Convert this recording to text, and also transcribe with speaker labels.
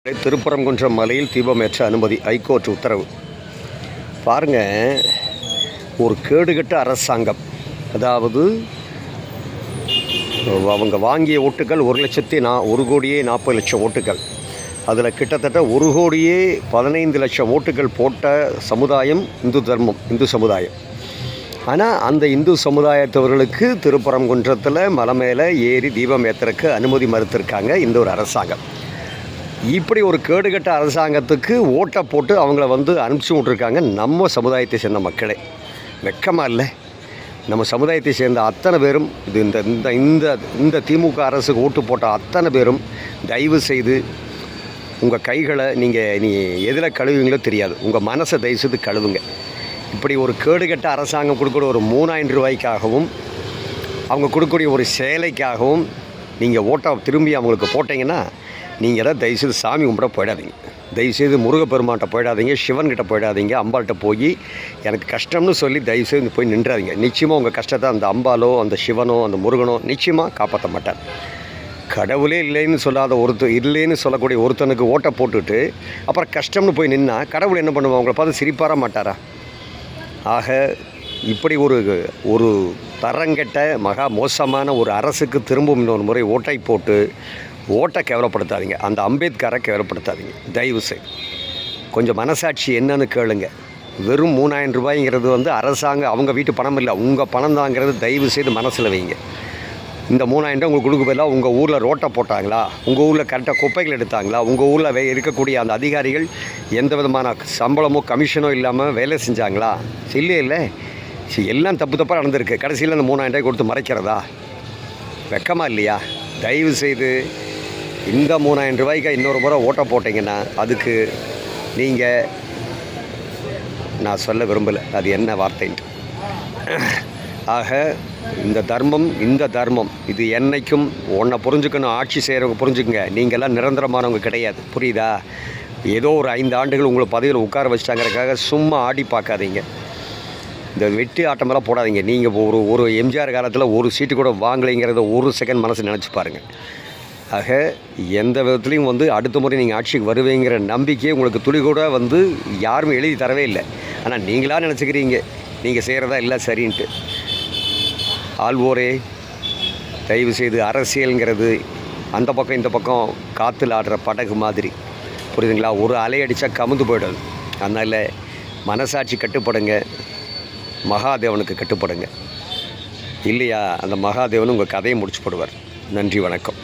Speaker 1: திருப்பரங்குன்றம் மலையில் தீபமேற்ற அனுமதி ஹைகோர்ட் உத்தரவு. பாருங்கள், ஒரு கேடுகட்ட அரசாங்கம், அதாவது அவங்க வாங்கிய ஓட்டுகள் 1,40,40,00,000 ஓட்டுகள். அதில் கிட்டத்தட்ட 1,15,00,000 ஓட்டுகள் போட்ட சமுதாயம் இந்து சமுதாயம். ஆனால் அந்த இந்து சமுதாயத்தவர்களுக்கு திருப்பரங்குன்றத்தில் மலை மேலே ஏறி தீபம் ஏற்றுறதுக்கு அனுமதி மறுத்திருக்காங்க இந்த ஒரு அரசாங்கம். இப்படி ஒரு கேடுகட்ட அரசாங்கத்துக்கு ஓட்டை போட்டு அவங்கள அனுப்பிச்சி விட்ருக்காங்க நம்ம சமுதாயத்தை சேர்ந்த மக்களே. வெக்கமாக இல்லை? நம்ம சமுதாயத்தை சேர்ந்த அத்தனை பேரும் இந்த இந்த இந்த திமுக அரசுக்கு ஓட்டு போட்ட அத்தனை பேரும் தயவு செய்து உங்கள் கைகளை நீ எதில் கழுவுவீங்களோ தெரியாது, உங்கள் மனசை தயவு செய்து கழுவுங்க. இப்படி ஒரு கேடுகட்ட அரசாங்கம் கொடுக்கக்கூடிய ஒரு 3,000 ரூபாய்க்காகவும் அவங்க கொடுக்கக்கூடிய ஒரு சேலைக்காகவும் நீங்கள் ஓட்டை திரும்பி அவங்களுக்கு போட்டிங்கன்னா நீங்கள் தான் தயவுசெய்து சாமி கும்பிட போயிடாதீங்க. தயவுசெய்து முருகப்பெருமான்கிட்ட போயிடாதீங்க, சிவன்கிட்ட போயிடாதீங்க, அம்பாள்கிட்ட போய் எனக்கு கஷ்டம்னு சொல்லி தயவுசெய்து போய் நின்றாதீங்க. நிச்சயமாக உங்கள் கஷ்டத்தை அந்த அம்பாலோ அந்த சிவனோ அந்த முருகனோ நிச்சயமாக காப்பாற்ற மாட்டார். கடவுளே இல்லைன்னு சொல்லக்கூடிய ஒருத்தனுக்கு ஓட்டை போட்டுட்டு அப்புறம் கஷ்டம்னு போய் நின்னால் கடவுள் என்ன பண்ணுவோம்? அவங்கள பார்த்து சிரிப்பார மாட்டாரா? ஆக இப்படி ஒரு தரங்கெட்ட மகா மோசமான ஒரு அரசுக்கு திரும்பவும் இன்னொரு முறை ஓட்டை போட்டு ஓட்டை கேவலப்படுத்தாதீங்க. அந்த அம்பேத்கரை கேவலப்படுத்தாதீங்க தயவு செய்து. கொஞ்சம் மனசாட்சி என்னன்னு கேளுங்க. வெறும் 3,000 ரூபாய்ங்கிறது அரசாங்கம் அவங்க வீட்டு பணம் இல்லை, உங்கள் பணம் தாங்கிறது தயவு செய்து மனசில் வைங்க. இந்த 3,000 உங்களுக்கு கொடுக்க பதிலாக உங்கள் ஊரில் ரோட்டை போட்டாங்களா? உங்கள் ஊரில் கரெக்டாக குப்பைகள் எடுத்தாங்களா? உங்கள் ஊரில் இருக்கக்கூடிய அந்த அதிகாரிகள் எந்த விதமான சம்பளமோ கமிஷனோ இல்லாமல் வேலை செஞ்சாங்களா? இல்லை. எல்லாம் தப்பாக நடந்திருக்கு. கடைசியில் அந்த 3,000 ரூபாய் கொடுத்து மறைக்கிறதா? வெக்கமாக இல்லையா? தயவு செய்து இந்த 3,000 ரூபாய்க்கு இன்னொரு முறை ஓட்டை போட்டிங்கன்னா அதுக்கு நீங்கள், நான் சொல்ல விரும்பலை அது என்ன வார்த்தைன்ட்டு. ஆக இந்த தர்மம் இது என்றைக்கும் ஒன்றை புரிஞ்சுக்கணும். ஆட்சி செய்கிறவங்க புரிஞ்சுக்குங்க, நீங்கள்லாம் நிரந்தரமானவங்க கிடையாது, புரியுதா? ஏதோ ஒரு 5 ஆண்டுகள் உங்களை பதவியில் உட்கார வச்சிட்டாங்கிறதுக்காக சும்மா ஆடி பார்க்காதீங்க. இந்த வெட்டி ஆட்டமெல்லாம் போடாதீங்க. நீங்கள் ஒரு எம்ஜிஆர் காலத்தில் ஒரு சீட்டு கூட வாங்கலைங்கிறத ஒரு செகண்ட் மனசு நினச்சி பாருங்கள். ஆக எந்த விதத்துலேயும் அடுத்த முறை நீங்கள் ஆட்சிக்கு வருவீங்கிற நம்பிக்கையை உங்களுக்கு துளி கூட யாருமே எழுதி தரவே இல்லை. ஆனால் நீங்களாக நினச்சிக்கிறீங்க நீங்கள் செய்கிறதா இல்லை சரின்ட்டு. ஆள்வோரே, தயவு செய்து அரசியலுங்கிறது அந்த பக்கம் இந்த பக்கம் காற்றுல ஆடுற படகு மாதிரி, புரியுதுங்களா? ஒரு அலை அடித்தா கமுந்து போயிடுது. அதனால் மனசாட்சி கட்டுப்படுங்க, மகாதேவனுக்கு கட்டுப்படுங்க. இல்லையா அந்த மகாதேவன் உங்கள் கதையை முடிச்சு போடுவார். நன்றி, வணக்கம்.